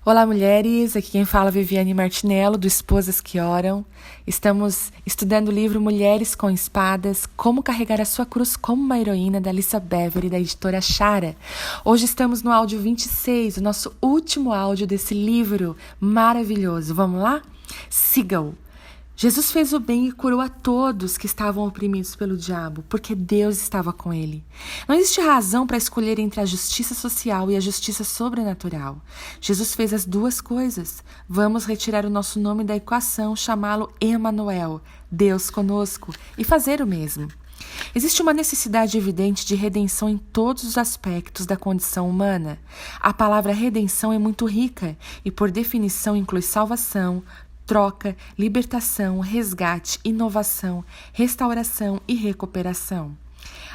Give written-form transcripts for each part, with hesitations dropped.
Olá, mulheres! Aqui quem fala é Viviane Martinello, do Esposas que Oram. Estamos estudando o livro Mulheres com Espadas, Como Carregar a Sua Cruz como uma Heroína, da Alissa Beverly, da editora Chara. Hoje estamos no áudio 26, o nosso último áudio desse livro maravilhoso. Vamos lá? Sigam! Jesus fez o bem e curou a todos que estavam oprimidos pelo diabo, porque Deus estava com ele. Não existe razão para escolher entre a justiça social e a justiça sobrenatural. Jesus fez as duas coisas. Vamos retirar o nosso nome da equação, chamá-lo Emanuel, Deus conosco, e fazer o mesmo. Existe uma necessidade evidente de redenção em todos os aspectos da condição humana. A palavra redenção é muito rica e, por definição, inclui salvação, troca, libertação, resgate, inovação, restauração e recuperação.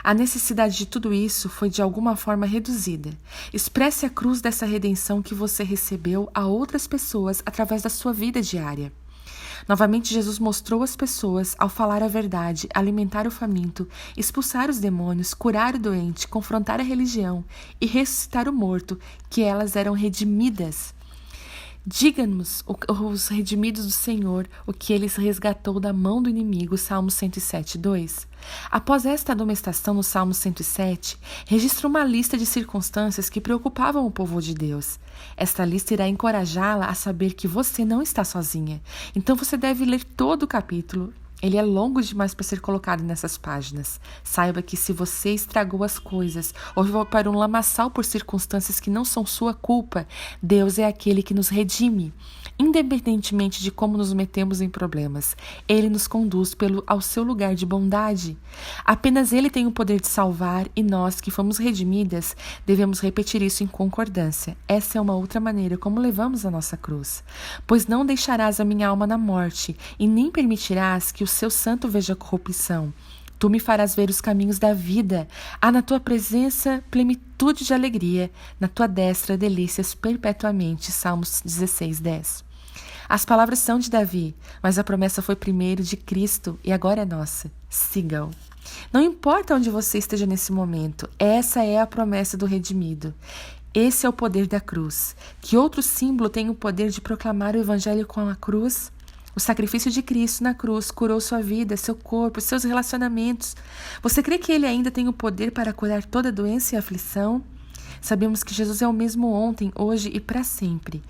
A necessidade de tudo isso foi de alguma forma reduzida. Expresse a cruz dessa redenção que você recebeu a outras pessoas através da sua vida diária. Novamente, Jesus mostrou às pessoas, ao falar a verdade, alimentar o faminto, expulsar os demônios, curar o doente, confrontar a religião e ressuscitar o morto, que elas eram redimidas. Diga-nos, os redimidos do Senhor, o que eles resgatou da mão do inimigo, Salmo 107, 2. Após esta admoestação no Salmo 107, registra uma lista de circunstâncias que preocupavam o povo de Deus. Esta lista irá encorajá-la a saber que você não está sozinha. Então você deve ler todo o capítulo. Ele é longo demais para ser colocado nessas páginas. Saiba que se você estragou as coisas ou foi para um lamaçal por circunstâncias que não são sua culpa, Deus é aquele que nos redime. Independentemente de como nos metemos em problemas, Ele nos conduz ao seu lugar de bondade. Apenas Ele tem o poder de salvar e nós, que fomos redimidas, devemos repetir isso em concordância. Essa é uma outra maneira como levamos a nossa cruz. Pois não deixarás a minha alma na morte e nem permitirás que o seu santo veja corrupção. Tu me farás ver os caminhos da vida. Há na tua presença plenitude de alegria, na tua destra delícias perpetuamente. Salmos 16, 10. As palavras são de Davi, mas a promessa foi primeiro de Cristo e agora é nossa. Sigam. Não importa onde você esteja nesse momento, essa é a promessa do redimido. Esse é o poder da cruz. Que outro símbolo tem o poder de proclamar o evangelho com a cruz? O sacrifício de Cristo na cruz curou sua vida, seu corpo, seus relacionamentos. Você crê que Ele ainda tem o poder para curar toda doença e aflição? Sabemos que Jesus é o mesmo ontem, hoje e para sempre.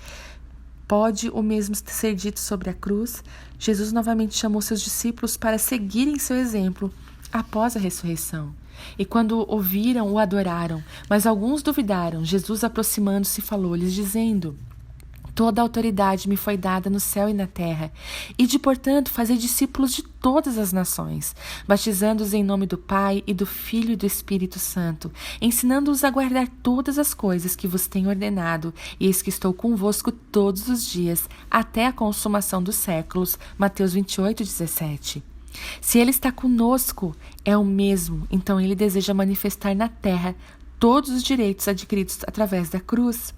Pode o mesmo ser dito sobre a cruz? Jesus novamente chamou seus discípulos para seguirem seu exemplo após a ressurreição. E quando ouviram, o adoraram, mas alguns duvidaram. Jesus, aproximando-se, falou-lhes, dizendo: toda a autoridade me foi dada no céu e na terra. Ide, portanto, fazer discípulos de todas as nações, batizando-os em nome do Pai e do Filho e do Espírito Santo, ensinando-os a guardar todas as coisas que vos tenho ordenado, e eis que estou convosco todos os dias, até a consumação dos séculos. Mateus 28, 17. Se Ele está conosco, é o mesmo, então Ele deseja manifestar na terra todos os direitos adquiridos através da cruz.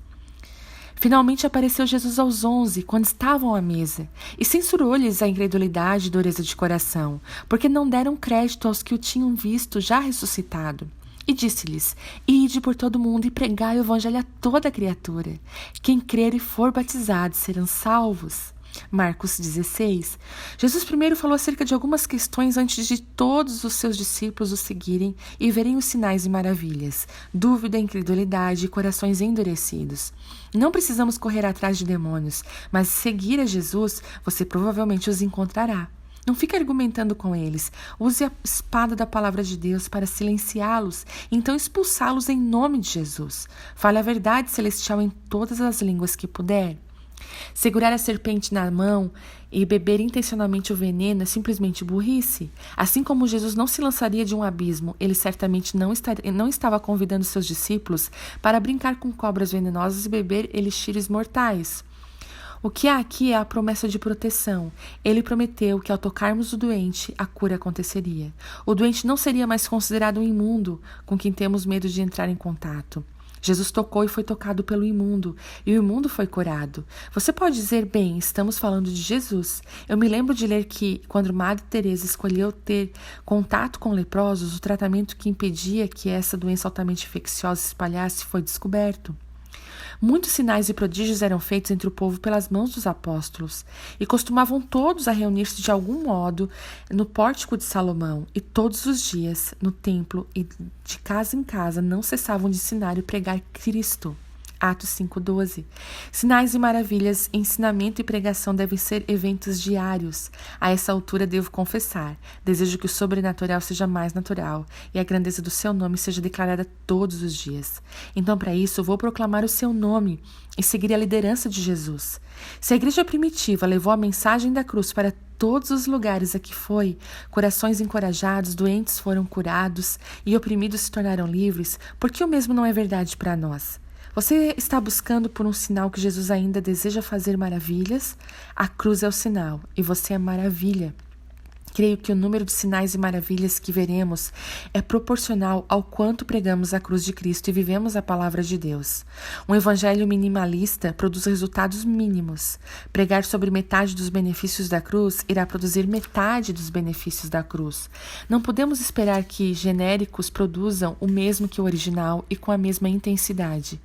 Finalmente apareceu Jesus aos 11, quando estavam à mesa, e censurou-lhes a incredulidade e dureza de coração, porque não deram crédito aos que o tinham visto já ressuscitado. E disse-lhes: ide por todo o mundo e pregai o evangelho a toda criatura. Quem crer e for batizado serão salvos. Marcos 16. Jesus primeiro falou acerca de algumas questões antes de todos os seus discípulos o seguirem e verem os sinais e maravilhas: dúvida, incredulidade e corações endurecidos. Não precisamos correr atrás de demônios, mas seguir a Jesus, você provavelmente os encontrará. Não fique argumentando com eles. Use a espada da palavra de Deus para silenciá-los, então expulsá-los em nome de Jesus. Fale a verdade celestial em todas as línguas que puder. Segurar a serpente na mão e beber intencionalmente o veneno é simplesmente burrice. Assim como Jesus não se lançaria de um abismo, ele certamente não estava convidando seus discípulos para brincar com cobras venenosas e beber elixires mortais. O que há aqui é a promessa de proteção. Ele prometeu que ao tocarmos o doente, a cura aconteceria. O doente não seria mais considerado um imundo com quem temos medo de entrar em contato. Jesus tocou e foi tocado pelo imundo, e o imundo foi curado. Você pode dizer, bem, estamos falando de Jesus. Eu me lembro de ler que, quando Madre Teresa escolheu ter contato com leprosos, o tratamento que impedia que essa doença altamente infecciosa se espalhasse foi descoberto. Muitos sinais e prodígios eram feitos entre o povo pelas mãos dos apóstolos, e costumavam todos a reunir-se de algum modo no pórtico de Salomão, e todos os dias, no templo e de casa em casa, não cessavam de ensinar e pregar Cristo. Atos 5:12. Sinais e maravilhas, ensinamento e pregação devem ser eventos diários. A essa altura devo confessar, desejo que o sobrenatural seja mais natural e a grandeza do seu nome seja declarada todos os dias. Então, para isso, vou proclamar o seu nome e seguir a liderança de Jesus. Se a igreja primitiva levou a mensagem da cruz para todos os lugares a que foi, corações encorajados, doentes foram curados e oprimidos se tornaram livres, por que o mesmo não é verdade para nós? Você está buscando por um sinal que Jesus ainda deseja fazer maravilhas? A cruz é o sinal e você é maravilha. Creio que o número de sinais e maravilhas que veremos é proporcional ao quanto pregamos a cruz de Cristo e vivemos a palavra de Deus. Um evangelho minimalista produz resultados mínimos. Pregar sobre metade dos benefícios da cruz irá produzir metade dos benefícios da cruz. Não podemos esperar que genéricos produzam o mesmo que o original e com a mesma intensidade.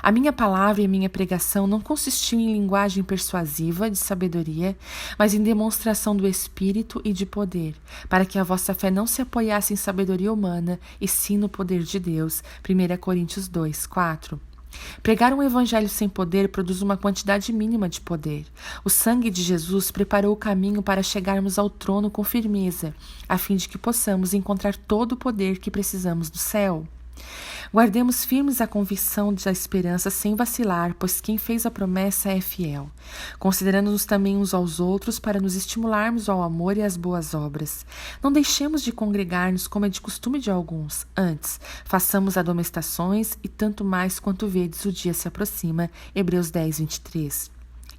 A minha palavra e a minha pregação não consistiu em linguagem persuasiva de sabedoria, mas em demonstração do Espírito e de poder, para que a vossa fé não se apoiasse em sabedoria humana, e sim no poder de Deus. 1 Coríntios 2:4. Pregar um evangelho sem poder produz uma quantidade mínima de poder. O sangue de Jesus preparou o caminho para chegarmos ao trono com firmeza, a fim de que possamos encontrar todo o poder que precisamos do céu. Guardemos firmes a convicção da esperança sem vacilar, pois quem fez a promessa é fiel, considerando-nos também uns aos outros para nos estimularmos ao amor e às boas obras. Não deixemos de congregar-nos como é de costume de alguns. Antes, façamos admoestações e tanto mais quanto vedes o dia se aproxima. Hebreus 10:23.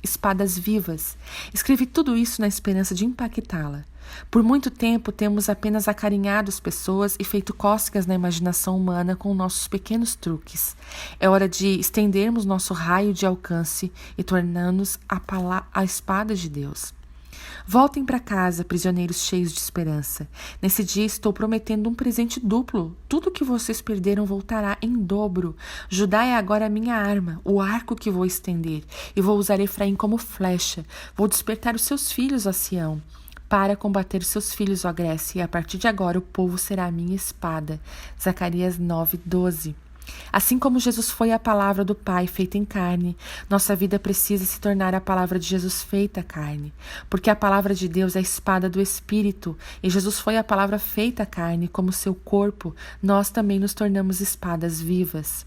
Espadas vivas. Escrevi tudo isso na esperança de impactá-la. Por muito tempo temos apenas acarinhado as pessoas e feito cócegas na imaginação humana com nossos pequenos truques. É hora de estendermos nosso raio de alcance e tornar-nos a espada de Deus. Voltem para casa, prisioneiros cheios de esperança. Nesse dia estou prometendo um presente duplo. Tudo que vocês perderam voltará em dobro. Judá é agora a minha arma, o arco que vou estender, e vou usar Efraim como flecha. Vou despertar os seus filhos, ó Sião, para combater os seus filhos, ó Grécia, e a partir de agora o povo será a minha espada. Zacarias 9:12. Assim como Jesus foi a palavra do Pai feita em carne, nossa vida precisa se tornar a palavra de Jesus feita carne, porque a palavra de Deus é a espada do Espírito, e Jesus foi a palavra feita carne, como seu corpo, nós também nos tornamos espadas vivas.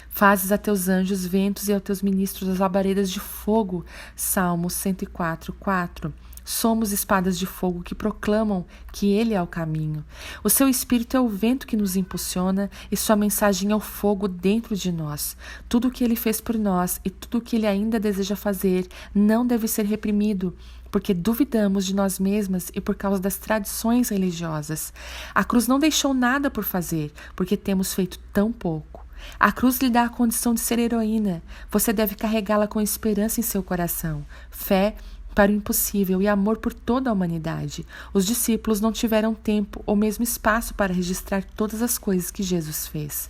Fazes a teus anjos ventos e aos teus ministros as labaredas de fogo. Salmo 104:4. Somos espadas de fogo que proclamam que Ele é o caminho. O seu Espírito é o vento que nos impulsiona e sua mensagem é o fogo dentro de nós. Tudo o que Ele fez por nós e tudo o que Ele ainda deseja fazer não deve ser reprimido, porque duvidamos de nós mesmas e por causa das tradições religiosas. A cruz não deixou nada por fazer, porque temos feito tão pouco. A cruz lhe dá a condição de ser heroína. Você deve carregá-la com esperança em seu coração, fé para o impossível e amor por toda a humanidade. Os discípulos não tiveram tempo ou mesmo espaço para registrar todas as coisas que Jesus fez.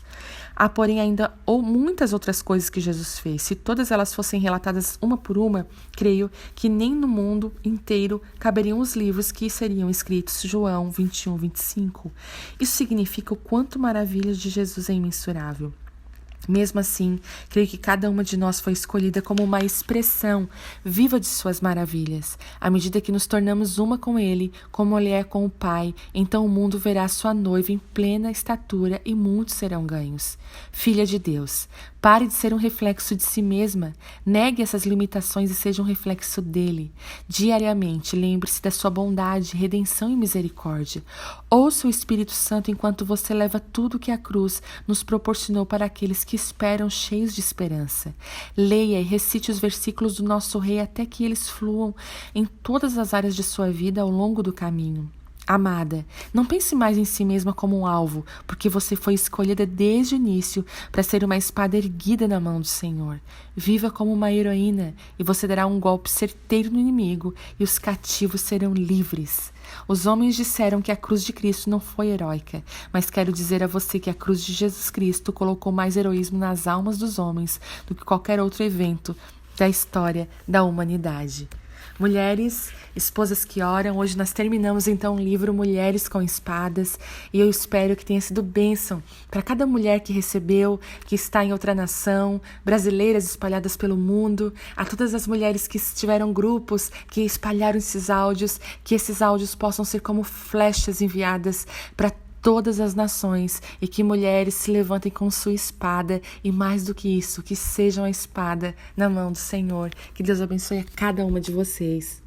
Há, porém, ainda muitas outras coisas que Jesus fez. Se todas elas fossem relatadas uma por uma, creio que nem no mundo inteiro caberiam os livros que seriam escritos. João 21:25. Isso significa o quanto maravilhas de Jesus é imensurável. Mesmo assim, creio que cada uma de nós foi escolhida como uma expressão viva de suas maravilhas. À medida que nos tornamos uma com Ele, como Ele é com o Pai, então o mundo verá sua noiva em plena estatura e muitos serão ganhos. Filha de Deus, pare de ser um reflexo de si mesma, negue essas limitações e seja um reflexo dele. Diariamente, lembre-se da sua bondade, redenção e misericórdia. Ouça o Espírito Santo enquanto você leva tudo que a cruz nos proporcionou para aqueles que esperam cheios de esperança. Leia e recite os versículos do nosso Rei até que eles fluam em todas as áreas de sua vida ao longo do caminho. Amada, não pense mais em si mesma como um alvo, porque você foi escolhida desde o início para ser uma espada erguida na mão do Senhor. Viva como uma heroína e você dará um golpe certeiro no inimigo e os cativos serão livres. Os homens disseram que a cruz de Cristo não foi heróica, mas quero dizer a você que a cruz de Jesus Cristo colocou mais heroísmo nas almas dos homens do que qualquer outro evento da história da humanidade. Mulheres, esposas que oram, hoje nós terminamos então o livro Mulheres com Espadas e eu espero que tenha sido bênção para cada mulher que recebeu, que está em outra nação, brasileiras espalhadas pelo mundo, a todas as mulheres que tiveram grupos, que espalharam esses áudios, que esses áudios possam ser como flechas enviadas para todas as nações e que mulheres se levantem com sua espada e mais do que isso, que sejam a espada na mão do Senhor. Que Deus abençoe a cada uma de vocês.